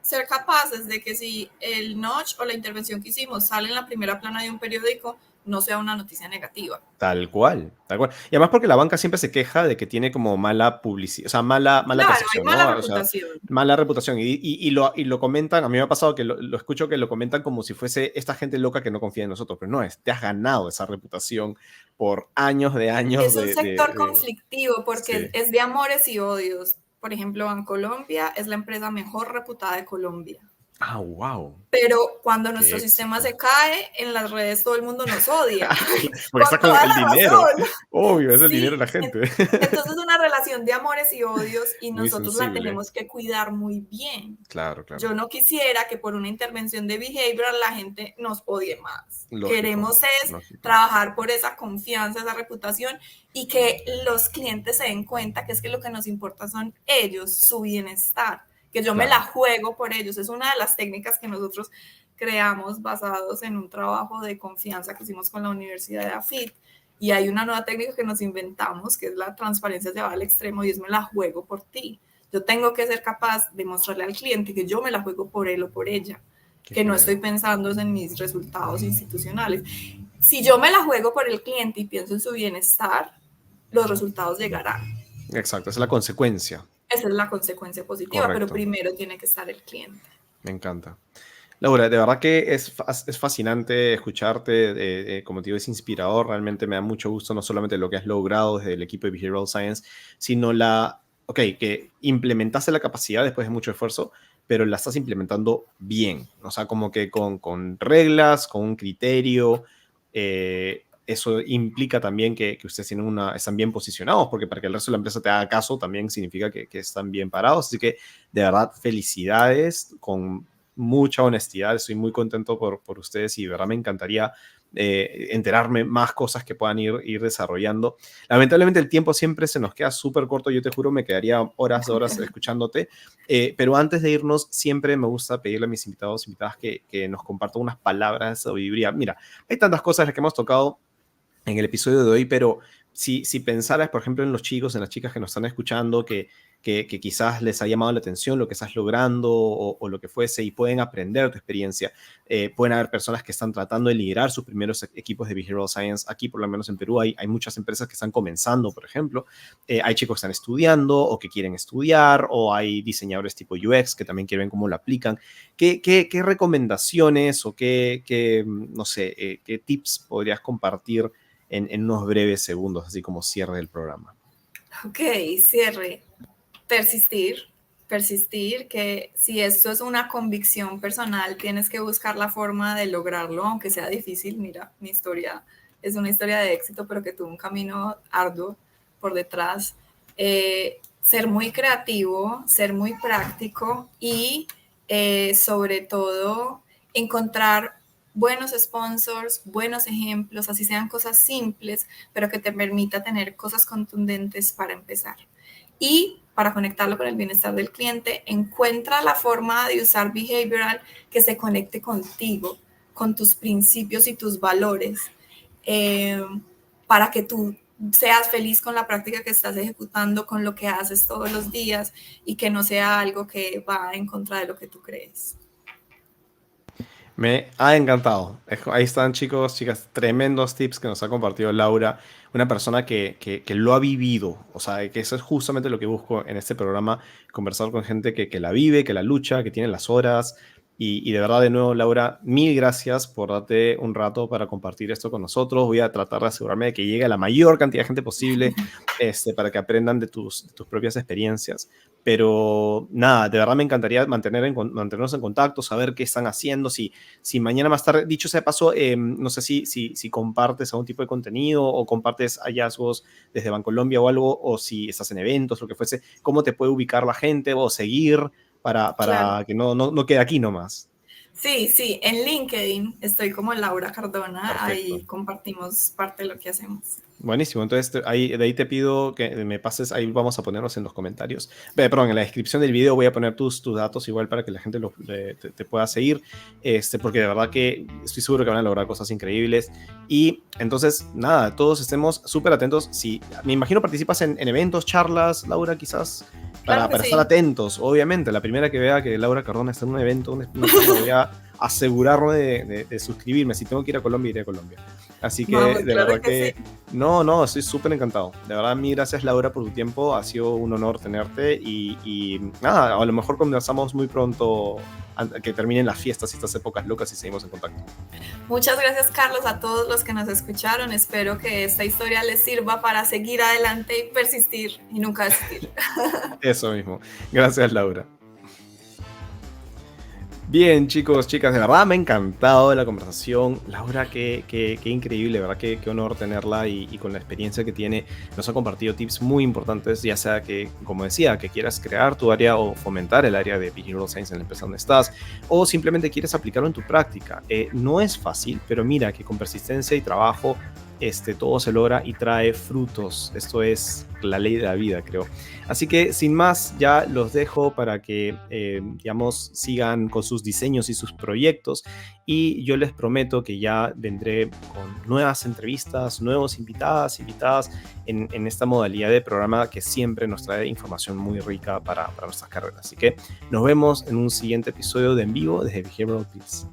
ser capaces de que si el notch o la intervención que hicimos sale en la primera plana de un periódico, no sea una noticia negativa. Tal cual, tal cual. Y además porque la banca siempre se queja de que tiene como mala publicidad, o sea, mala Claro, hay percepción, ¿no? mala O sea, reputación. mala reputación. Y lo comentan, a mí me ha pasado que lo escucho que lo comentan como si fuese esta gente loca que no confía en nosotros, pero no, te has ganado esa reputación por años de años Es un sector de conflictivo porque sí. es de amores y odios. Por ejemplo, Bancolombia es la empresa mejor reputada de Colombia. Ah, wow, Pero cuando qué nuestro sistema éxito. se cae, en las redes todo el mundo nos odia, Porque está con con toda el la dinero, razón. obvio, es el dinero de Sí, la gente. entonces es una relación de amores y odios y Muy nosotros la sensible, tenemos que cuidar muy bien. claro, Yo claro. no quisiera que por una intervención de behavioral la gente nos odie más. Lógico, Queremos es lógico. trabajar por esa confianza, esa reputación y que los clientes se den cuenta que es que lo que nos importa son ellos, su bienestar, que yo me la Claro. juego por ellos. Es una de las técnicas que nosotros creamos basados en un trabajo de confianza que hicimos con la Universidad de AFIT. Y hay una nueva técnica que nos inventamos, que es la transparencia llevada al extremo y es me la juego por ti. Yo tengo que ser capaz de mostrarle al cliente que yo me la juego por él o por ella, Qué que no genial. estoy pensando en mis resultados institucionales. Si yo me la juego por el cliente y pienso en su bienestar, los resultados llegarán. Exacto, esa es la consecuencia. Esa es la consecuencia positiva, pero Correcto. primero tiene que estar el cliente. Me encanta. Laura, de verdad que es fascinante escucharte, como te digo, es inspirador, realmente me da mucho gusto no solamente lo que has logrado desde el equipo de Behavioral Science, sino que implementaste la capacidad después de mucho esfuerzo, pero la estás implementando bien, o sea, como que con reglas, con un criterio, eso implica también que ustedes están bien posicionados, porque para que el resto de la empresa te haga caso también significa que están bien parados, así que de verdad felicidades con mucha honestidad, estoy muy contento por ustedes y de verdad me encantaría enterarme más cosas que puedan ir desarrollando. Lamentablemente el tiempo siempre se nos queda súper corto, yo te juro me quedaría horas escuchándote, pero antes de irnos siempre me gusta pedirle a mis invitados, invitadas que nos compartan unas palabras de sabiduría. Mira, hay tantas cosas las que hemos tocado en el episodio de hoy, pero si pensaras, por ejemplo, en los chicos, en las chicas que nos están escuchando, que quizás les ha llamado la atención lo que estás logrando o lo que fuese y pueden aprender de tu experiencia, pueden haber personas que están tratando de liderar sus primeros equipos de Behavioral Science. Aquí, por lo menos en Perú, hay muchas empresas que están comenzando, por ejemplo. Hay chicos que están estudiando o que quieren estudiar, o hay diseñadores tipo UX que también quieren ver cómo lo aplican. ¿Qué recomendaciones o no sé, qué tips podrías compartir en unos breves segundos, así como cierre del programa? Ok, cierre. Persistir, que si esto es una convicción personal, tienes que buscar la forma de lograrlo, aunque sea difícil. Mira, mi historia es una historia de éxito, pero que tuvo un camino arduo por detrás. Ser muy creativo, ser muy práctico y sobre todo encontrar buenos sponsors, buenos ejemplos, así sean cosas simples, pero que te permita tener cosas contundentes para empezar. Y para conectarlo con el bienestar del cliente, encuentra la forma de usar behavioral que se conecte contigo, con tus principios y tus valores, para que tú seas feliz con la práctica que estás ejecutando, con lo que haces todos los días y que no sea algo que va en contra de lo que tú crees. Me ha encantado. Ahí están, chicos, chicas, tremendos tips que nos ha compartido Laura, una persona que lo ha vivido. O sea, que eso es justamente lo que busco en este programa, conversar con gente que la vive, que la lucha, que tiene las horas. Y de verdad, de nuevo, Laura, mil gracias por darte un rato para compartir esto con nosotros. Voy a tratar de asegurarme de que llegue a la mayor cantidad de gente posible, para que aprendan de tus propias experiencias. Pero nada, de verdad me encantaría mantenernos en contacto, saber qué están haciendo, si mañana más tarde, dicho sea de paso, no sé si compartes algún tipo de contenido o compartes hallazgos desde Bancolombia o algo, o si estás en eventos, lo que fuese, cómo te puede ubicar la gente o seguir Claro. para que no quede aquí nomás. Sí, en LinkedIn estoy como Laura Cardona, ahí Perfecto. compartimos parte de lo que hacemos. Buenísimo, entonces de ahí te pido que me pases, ahí vamos a ponerlos en los comentarios. Perdón, en la descripción del video voy a poner tus datos igual para que la gente te pueda seguir, porque de verdad que estoy seguro que van a lograr cosas increíbles. Y entonces, nada, todos estemos súper atentos. Si, me imagino participas en eventos, charlas, Laura, quizás, Claro que para estar sí. atentos. Obviamente, la primera que vea que Laura Cardona está en un evento, una charla, voy a asegurarme de suscribirme. Si tengo que ir a Colombia, iré a Colombia. Así que Vamos, de claro verdad que sí. que no, estoy súper encantado. De verdad, mil gracias, Laura, por tu tiempo. Ha sido un honor tenerte y nada, a lo mejor conversamos muy pronto que terminen las fiestas y estas épocas locas y seguimos en contacto. Muchas gracias, Carlos, a todos los que nos escucharon. Espero que esta historia les sirva para seguir adelante y persistir y nunca desistir. Eso mismo. Gracias, Laura. Bien, chicos, chicas, de verdad me ha encantado la conversación. Laura, qué increíble, ¿verdad? Qué honor tenerla y con la experiencia que tiene, nos ha compartido tips muy importantes, ya sea que, como decía, que quieras crear tu área o fomentar el área de Behavioral Science en la empresa donde estás, o simplemente quieres aplicarlo en tu práctica. No es fácil, pero mira que con persistencia y trabajo, todo se logra y trae frutos. Esto es la ley de la vida, creo. Así que sin más, ya los dejo para que, digamos, sigan con sus diseños y sus proyectos. Y yo les prometo que ya vendré con nuevas entrevistas, nuevos invitadas en esta modalidad de programa que siempre nos trae información muy rica para nuestras carreras. Así que nos vemos en un siguiente episodio de En Vivo desde Behavioral Pills.